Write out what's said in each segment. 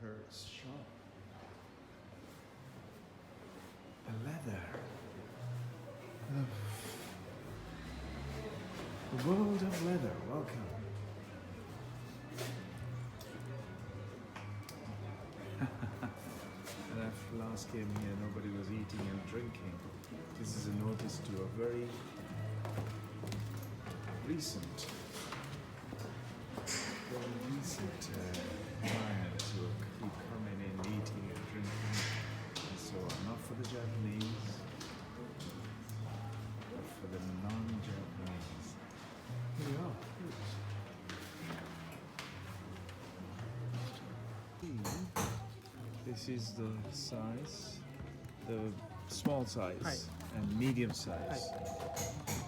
her shop. The leather. The world of leather. Welcome. And after last came here, nobody was eating and drinking. This is a notice to a very recent clients who keep coming in, eating and drinking and so on. Not for the Japanese, but for the non-Japanese. Here we are. This is the size, the small size and medium size.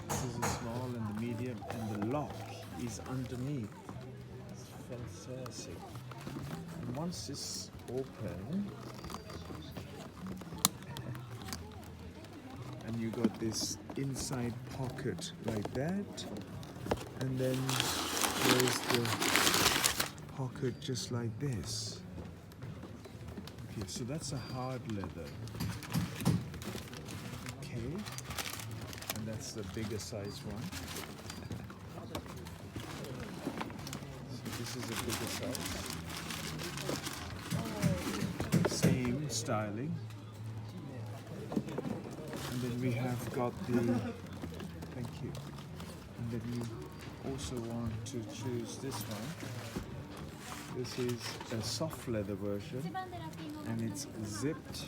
This is the small and the medium, and the lock is underneath. It's fantastic. And once it's open, and you got this inside pocket like that, and then there's the pocket just like this. Okay, so that's a hard leather. Okay, and that's the bigger size one. So this is a bigger size. Same styling. And then we have got the, thank you. And then you also want to choose this one. This is a soft leather version, and it's zipped,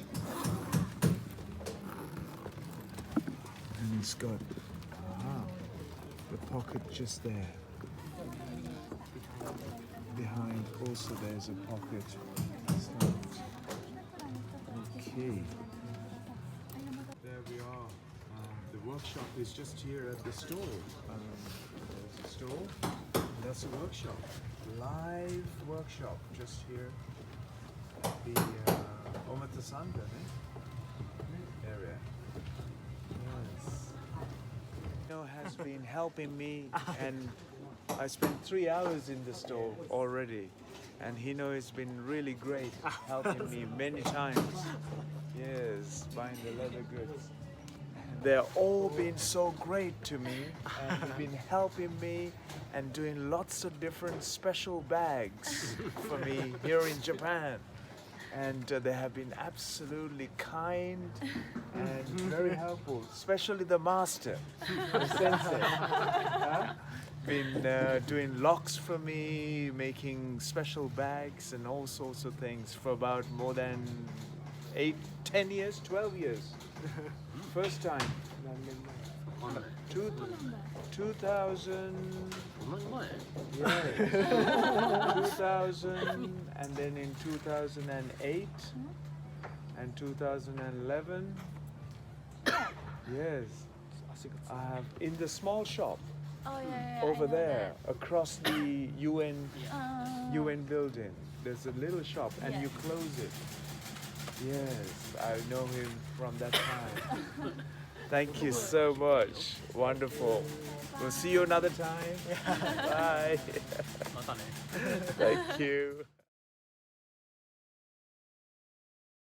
and it's got the pocket just there. Behind also there's a pocket. Okay, there we are. The workshop is just here at the store. There's a store. That's a workshop. Live workshop just here at the Omotenando area. Yes. Has been helping me, and I spent 3 hours in the store already, and Hino has been really great, helping me many times. Yes, buying the leather goods. They're all been so great to me, and they've been helping me and doing lots of different special bags for me here in Japan. And they have been absolutely kind and very helpful, especially the master, the sensei. Been doing locks for me, making special bags and all sorts of things for about more than 8, 10 years, 12 years. First time. 2000. Yeah. 2000, and then in 2008 and 2011. Yes. I have in the small shop over there across the UN building. There's a little shop, and you close it. Yes, I know him from that time. Thank you so much. Wonderful. We'll see you another time. Bye. Thank you.